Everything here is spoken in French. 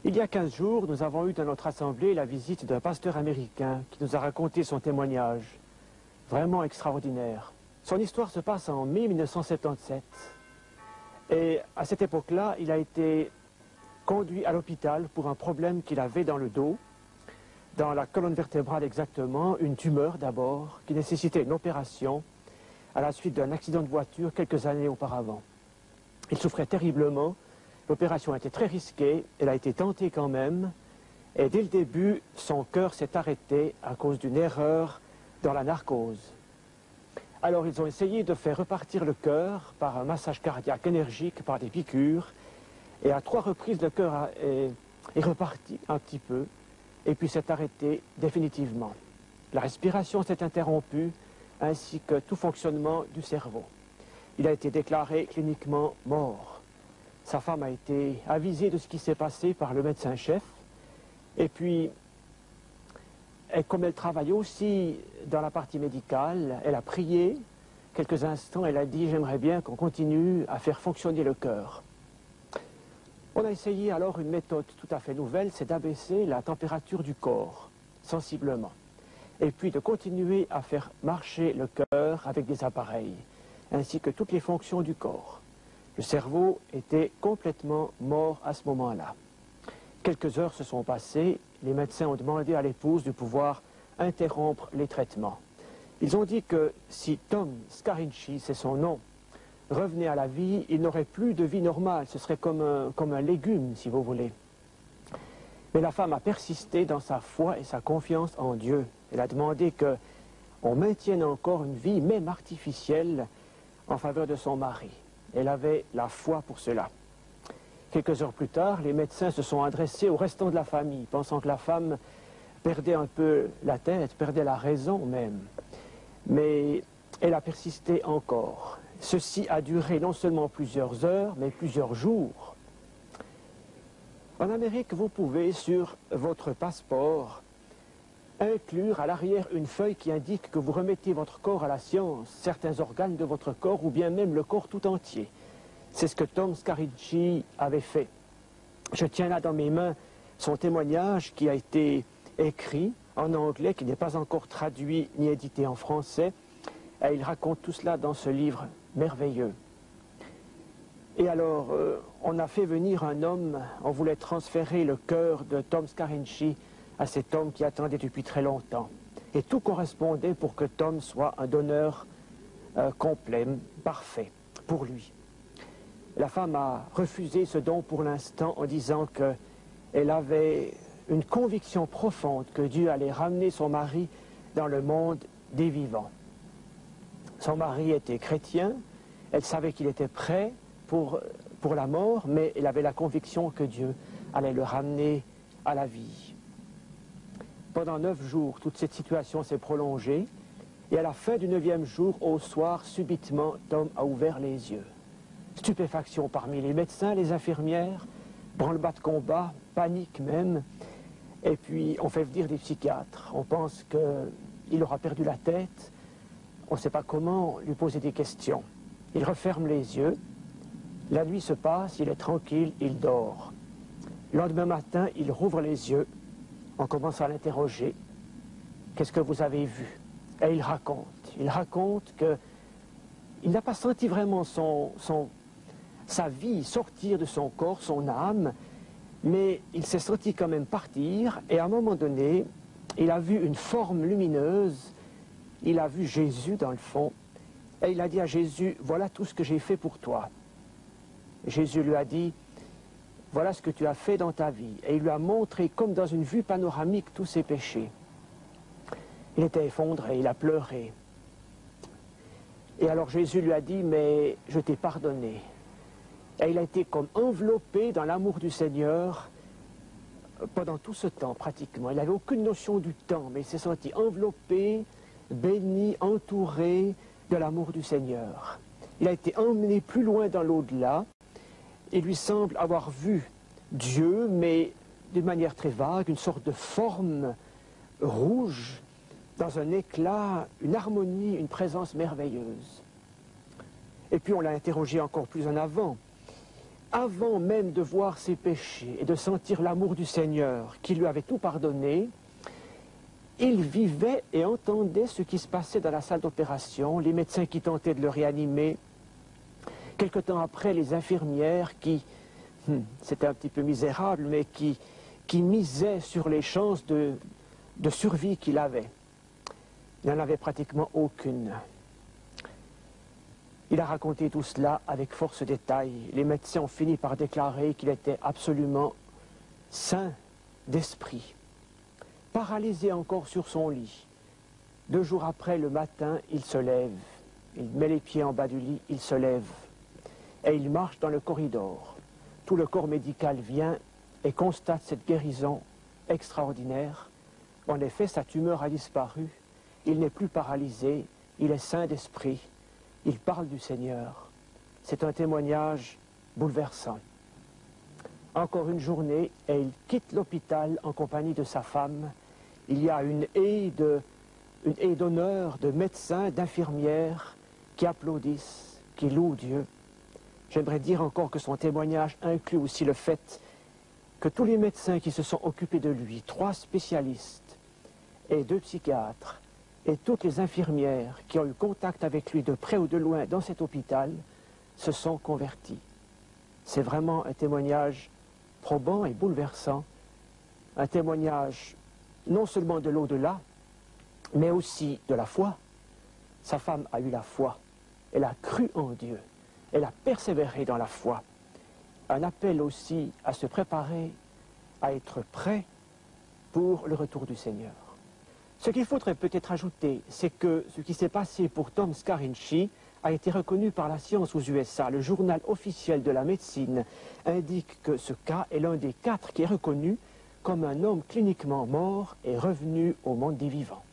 Il y a 15 jours, nous avons eu dans notre assemblée la visite d'un pasteur américain qui nous a raconté son témoignage. Vraiment extraordinaire. Son histoire se passe en mai 1977. Et à cette époque-là, il a été conduit à l'hôpital pour un problème qu'il avait dans le dos, dans la colonne vertébrale exactement, une tumeur d'abord, qui nécessitait une opération à la suite d'un accident de voiture quelques années auparavant. Il souffrait terriblement, l'opération a été très risquée, elle a été tentée quand même, et dès le début, son cœur s'est arrêté à cause d'une erreur dans la narcose. Alors ils ont essayé de faire repartir le cœur par un massage cardiaque énergique, par des piqûres, et à 3 reprises le cœur est reparti un petit peu, et puis s'est arrêté définitivement. La respiration s'est interrompue, ainsi que tout fonctionnement du cerveau. Il a été déclaré cliniquement mort. Sa femme a été avisée de ce qui s'est passé par le médecin-chef, et puis, comme elle travaillait aussi dans la partie médicale, elle a prié quelques instants, elle a dit « j'aimerais bien qu'on continue à faire fonctionner le cœur ». On a essayé alors une méthode tout à fait nouvelle, c'est d'abaisser la température du corps, sensiblement, et puis de continuer à faire marcher le cœur avec des appareils, ainsi que toutes les fonctions du corps. Le cerveau était complètement mort à ce moment-là. Quelques heures se sont passées, les médecins ont demandé à l'épouse de pouvoir interrompre les traitements. Ils ont dit que si Tom Scarinci, c'est son nom, revenait à la vie, il n'aurait plus de vie normale, ce serait comme un légume, si vous voulez. Mais la femme a persisté dans sa foi et sa confiance en Dieu. Elle a demandé qu'on maintienne encore une vie, même artificielle, en faveur de son mari. Elle avait la foi pour cela. Quelques heures plus tard, les médecins se sont adressés au restant de la famille, pensant que la femme perdait un peu la tête, perdait la raison même. Mais elle a persisté encore. Ceci a duré non seulement plusieurs heures, mais plusieurs jours. En Amérique, vous pouvez, sur votre passeport, inclure à l'arrière une feuille qui indique que vous remettez votre corps à la science, certains organes de votre corps, ou bien même le corps tout entier. C'est ce que Tom Scarinci avait fait. Je tiens là dans mes mains son témoignage qui a été écrit en anglais, qui n'est pas encore traduit ni édité en français. Et il raconte tout cela dans ce livre merveilleux. Et alors, on a fait venir un homme, on voulait transférer le cœur de Tom Scarinci à cet homme qui attendait depuis très longtemps. Et tout correspondait pour que Tom soit un donneur complet, parfait, pour lui. La femme a refusé ce don pour l'instant en disant qu'elle avait une conviction profonde que Dieu allait ramener son mari dans le monde des vivants. Son mari était chrétien, elle savait qu'il était prêt pour la mort, mais elle avait la conviction que Dieu allait le ramener à la vie. Pendant 9 jours, toute cette situation s'est prolongée, et à la fin du 9e jour, au soir, subitement, Tom a ouvert les yeux. Stupéfaction parmi les médecins, les infirmières, branle-bas de combat, panique même, et puis on fait venir des psychiatres. On pense qu'il aura perdu la tête, on ne sait pas comment lui poser des questions. Il referme les yeux, la nuit se passe, il est tranquille, il dort. Le lendemain matin, il rouvre les yeux, on commence à l'interroger. Qu'est-ce que vous avez vu? Et il raconte qu'il n'a pas senti vraiment sa vie sortir de son corps, son âme, mais il s'est senti quand même partir, et à un moment donné, il a vu une forme lumineuse, il a vu Jésus dans le fond, et il a dit à Jésus, voilà tout ce que j'ai fait pour toi. Jésus lui a dit, voilà ce que tu as fait dans ta vie, et il lui a montré comme dans une vue panoramique tous ses péchés. Il était effondré, il a pleuré. Et alors Jésus lui a dit, mais je t'ai pardonné. Et il a été comme enveloppé dans l'amour du Seigneur pendant tout ce temps pratiquement. Il n'avait aucune notion du temps, mais il s'est senti enveloppé, béni, entouré de l'amour du Seigneur. Il a été emmené plus loin dans l'au-delà. Il lui semble avoir vu Dieu, mais d'une manière très vague, une sorte de forme rouge, dans un éclat, une harmonie, une présence merveilleuse. Et puis on l'a interrogé encore plus en avant. avant même de voir ses péchés et de sentir l'amour du Seigneur qui lui avait tout pardonné, il vivait et entendait ce qui se passait dans la salle d'opération, les médecins qui tentaient de le réanimer. Quelque temps après, les infirmières qui, c'était un petit peu misérable, mais qui misaient sur les chances de survie qu'il avait. Il n'en avait pratiquement aucune. Il a raconté tout cela avec force détail. Les médecins ont fini par déclarer qu'il était absolument sain d'esprit. Paralysé encore sur son lit. 2 jours après, le matin, il se lève. Il met les pieds en bas du lit, il se lève. Et il marche dans le corridor. Tout le corps médical vient et constate cette guérison extraordinaire. En effet, sa tumeur a disparu. Il n'est plus paralysé, il est sain d'esprit. Il parle du Seigneur. C'est un témoignage bouleversant. Encore une journée et il quitte l'hôpital en compagnie de sa femme. Il y a une haie d'honneur de médecins, d'infirmières qui applaudissent, qui louent Dieu. J'aimerais dire encore que son témoignage inclut aussi le fait que tous les médecins qui se sont occupés de lui, 3 spécialistes et 2 psychiatres, et toutes les infirmières qui ont eu contact avec lui de près ou de loin dans cet hôpital se sont convertis. C'est vraiment un témoignage probant et bouleversant, un témoignage non seulement de l'au-delà, mais aussi de la foi. Sa femme a eu la foi, elle a cru en Dieu, elle a persévéré dans la foi. Un appel aussi à se préparer, à être prêt pour le retour du Seigneur. Ce qu'il faudrait peut-être ajouter, c'est que ce qui s'est passé pour Tom Scarinci a été reconnu par la science aux USA. Le journal officiel de la médecine indique que ce cas est l'un des 4 qui est reconnu comme un homme cliniquement mort et revenu au monde des vivants.